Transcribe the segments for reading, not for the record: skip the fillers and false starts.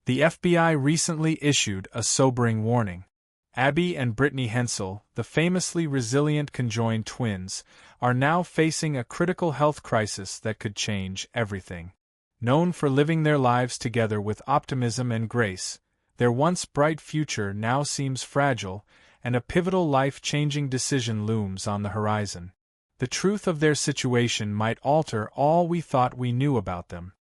The FBI recently issued a sobering warning. Abby and Brittany Hensel, the famously resilient conjoined twins, are now facing a critical health crisis that could change everything. Known for living their lives together with optimism and grace, their once bright future now seems fragile, and a pivotal life-changing decision looms on the horizon. The truth of their situation might alter all we thought we knew about them.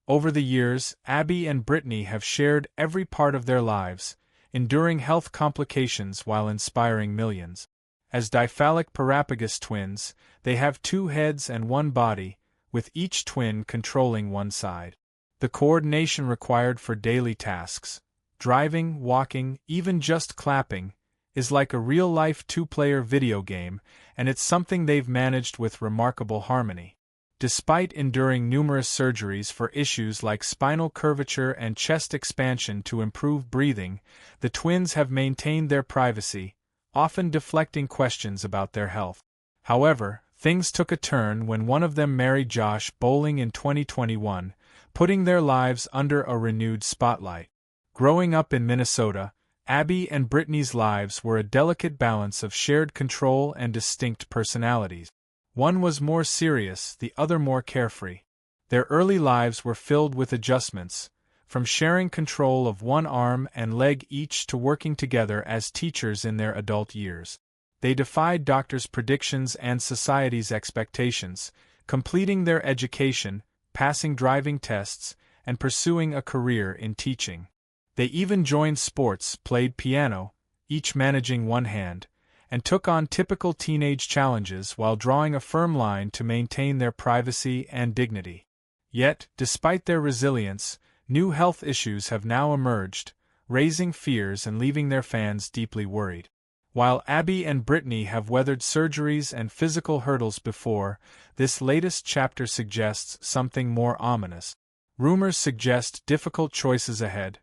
Over the years, Abby and Brittany have shared every part of their lives, enduring health complications while inspiring millions. As diphalic parapagus twins, they have two heads and one body, with each twin controlling one side. The coordination required for daily tasks, driving, walking, even just clapping, is like a real-life two-player video game, and it's something they've managed with remarkable harmony. Despite enduring numerous surgeries for issues like spinal curvature and chest expansion to improve breathing, the twins have maintained their privacy, often deflecting questions about their health. However, things took a turn when one of them married Josh Bowling in 2021, putting their lives under a renewed spotlight. Growing up in Minnesota, Abby and Brittany's lives were a delicate balance of shared control and distinct personalities. One was more serious, the other more carefree. Their early lives were filled with adjustments, from sharing control of one arm and leg each to working together as teachers in their adult years. They defied doctors' predictions and society's expectations, completing their education, passing driving tests, and pursuing a career in teaching. They even joined sports, played piano, each managing one hand, and took on typical teenage challenges while drawing a firm line to maintain their privacy and dignity. Yet, despite their resilience, new health issues have now emerged, raising fears and leaving their fans deeply worried. While Abby and Brittany have weathered surgeries and physical hurdles before, this latest chapter suggests something more ominous. Rumors suggest difficult choices ahead,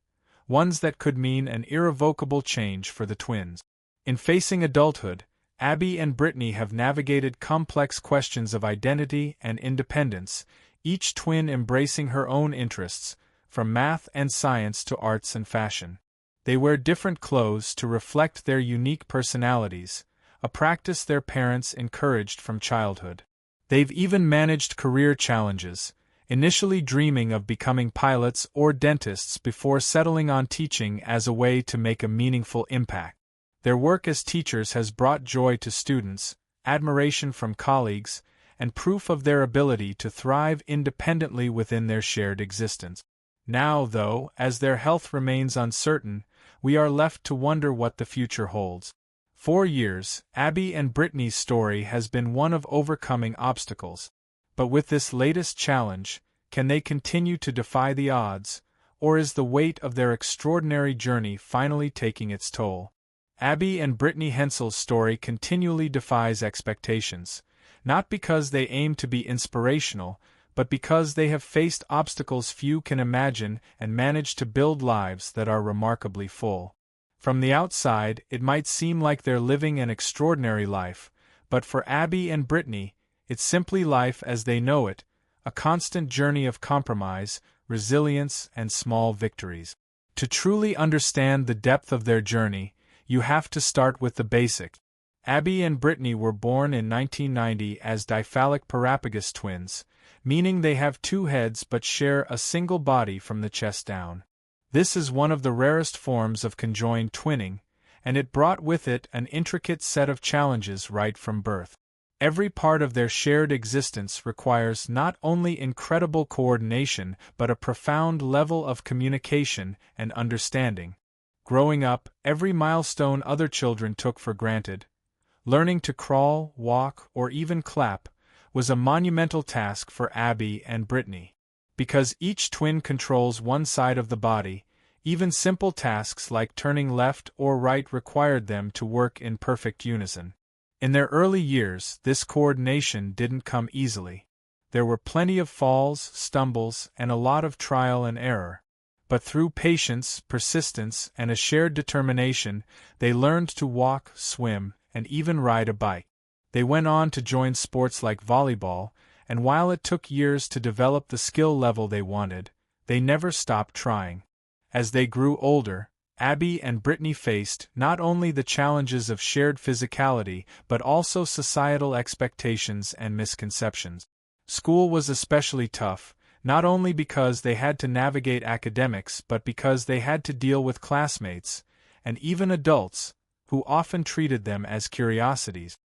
ones that could mean an irrevocable change for the twins. In facing adulthood, Abby and Brittany have navigated complex questions of identity and independence, each twin embracing her own interests, from math and science to arts and fashion. They wear different clothes to reflect their unique personalities, a practice their parents encouraged from childhood. They've even managed career challenges, initially dreaming of becoming pilots or dentists before settling on teaching as a way to make a meaningful impact. Their work as teachers has brought joy to students, admiration from colleagues, and proof of their ability to thrive independently within their shared existence. Now, though, as their health remains uncertain, we are left to wonder what the future holds. For years, Abby and Brittany's story has been one of overcoming obstacles. But with this latest challenge, can they continue to defy the odds, or is the weight of their extraordinary journey finally taking its toll? Abby and Brittany Hensel's story continually defies expectations, not because they aim to be inspirational, but because they have faced obstacles few can imagine and managed to build lives that are remarkably full. From the outside, it might seem like they're living an extraordinary life, but for Abby and Brittany, it's simply life as they know it, a constant journey of compromise, resilience, and small victories. To truly understand the depth of their journey, you have to start with the basics. Abby and Brittany were born in 1990 as diphalic parapagus twins, meaning they have two heads but share a single body from the chest down. This is one of the rarest forms of conjoined twinning, and it brought with it an intricate set of challenges right from birth. Every part of their shared existence requires not only incredible coordination but a profound level of communication and understanding. Growing up, every milestone other children took for granted, learning to crawl, walk, or even clap, was a monumental task for Abby and Brittany. Because each twin controls one side of the body, even simple tasks like turning left or right required them to work in perfect unison. In their early years, this coordination didn't come easily. There were plenty of falls, stumbles, and a lot of trial and error. But through patience, persistence, and a shared determination, they learned to walk, swim, and even ride a bike. They went on to join sports like volleyball, and while it took years to develop the skill level they wanted, they never stopped trying. As they grew older, Abby and Brittany faced not only the challenges of shared physicality but also societal expectations and misconceptions. School was especially tough, not only because they had to navigate academics but because they had to deal with classmates, and even adults, who often treated them as curiosities.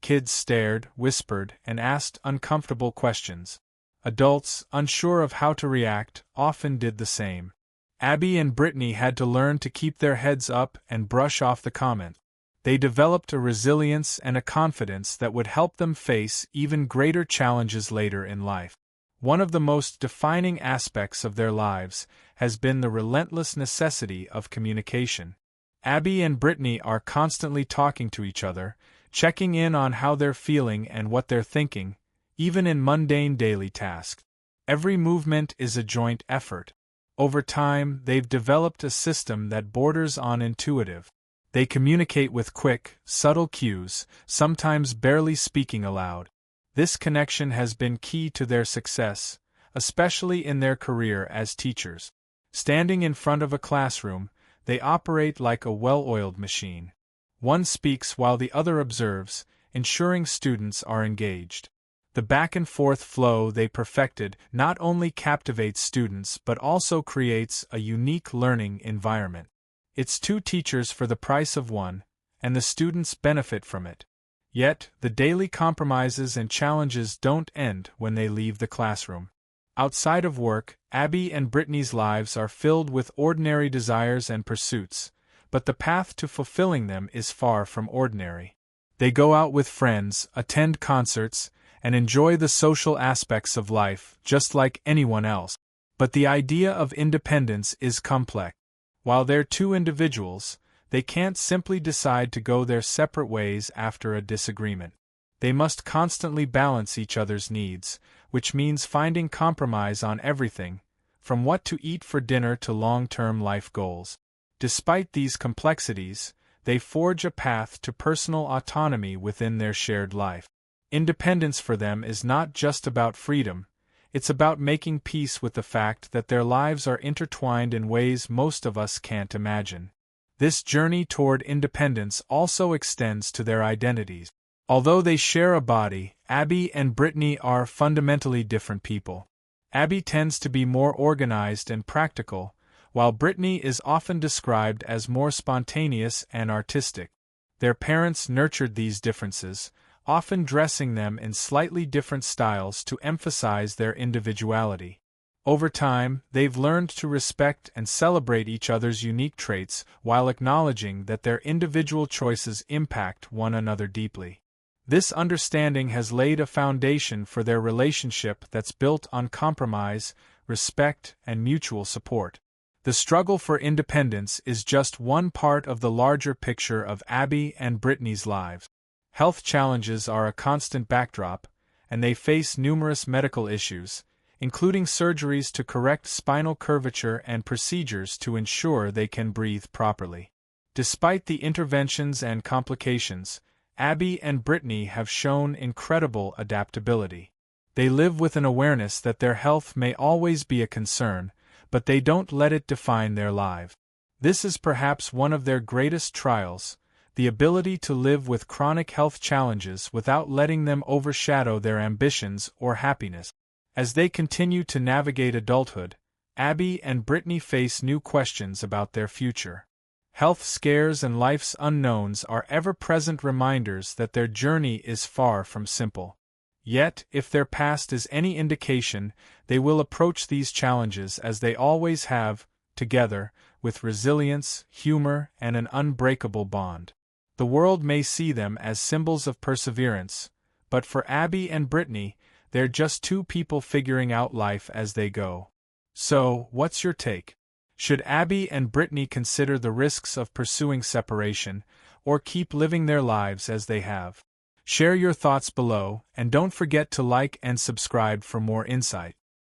Kids stared, whispered, and asked uncomfortable questions. Adults, unsure of how to react, often did the same. Abby and Brittany had to learn to keep their heads up and brush off the comments. They developed a resilience and a confidence that would help them face even greater challenges later in life. One of the most defining aspects of their lives has been the relentless necessity of communication. Abby and Brittany are constantly talking to each other, checking in on how they're feeling and what they're thinking, even in mundane daily tasks. Every movement is a joint effort. Over time, they've developed a system that borders on intuitive. They communicate with quick, subtle cues, sometimes barely speaking aloud. This connection has been key to their success, especially in their career as teachers. Standing in front of a classroom, they operate like a well-oiled machine. One speaks while the other observes, ensuring students are engaged. The back-and-forth flow they perfected not only captivates students but also creates a unique learning environment. It's two teachers for the price of one, and the students benefit from it. Yet, the daily compromises and challenges don't end when they leave the classroom. Outside of work, Abby and Brittany's lives are filled with ordinary desires and pursuits, but the path to fulfilling them is far from ordinary. They go out with friends, attend concerts, and enjoy the social aspects of life just like anyone else. But the idea of independence is complex. While they're two individuals, they can't simply decide to go their separate ways after a disagreement. They must constantly balance each other's needs, which means finding compromise on everything, from what to eat for dinner to long-term life goals. Despite these complexities, they forge a path to personal autonomy within their shared life. Independence for them is not just about freedom, it's about making peace with the fact that their lives are intertwined in ways most of us can't imagine. This journey toward independence also extends to their identities. Although they share a body, Abby and Brittany are fundamentally different people. Abby tends to be more organized and practical, while Brittany is often described as more spontaneous and artistic. Their parents nurtured these differences, often dressing them in slightly different styles to emphasize their individuality. Over time, they've learned to respect and celebrate each other's unique traits while acknowledging that their individual choices impact one another deeply. This understanding has laid a foundation for their relationship that's built on compromise, respect, and mutual support. The struggle for independence is just one part of the larger picture of Abby and Brittany's lives. Health challenges are a constant backdrop, and they face numerous medical issues, including surgeries to correct spinal curvature and procedures to ensure they can breathe properly. Despite the interventions and complications, Abby and Brittany have shown incredible adaptability. They live with an awareness that their health may always be a concern, but they don't let it define their lives. This is perhaps one of their greatest trials, the ability to live with chronic health challenges without letting them overshadow their ambitions or happiness. As they continue to navigate adulthood, Abby and Brittany face new questions about their future. Health scares and life's unknowns are ever-present reminders that their journey is far from simple. Yet, if their past is any indication, they will approach these challenges as they always have, together, with resilience, humor, and an unbreakable bond. The world may see them as symbols of perseverance, but for Abby and Brittany, they're just two people figuring out life as they go. So, what's your take? Should Abby and Brittany consider the risks of pursuing separation, or keep living their lives as they have? Share your thoughts below, and don't forget to like and subscribe for more insight.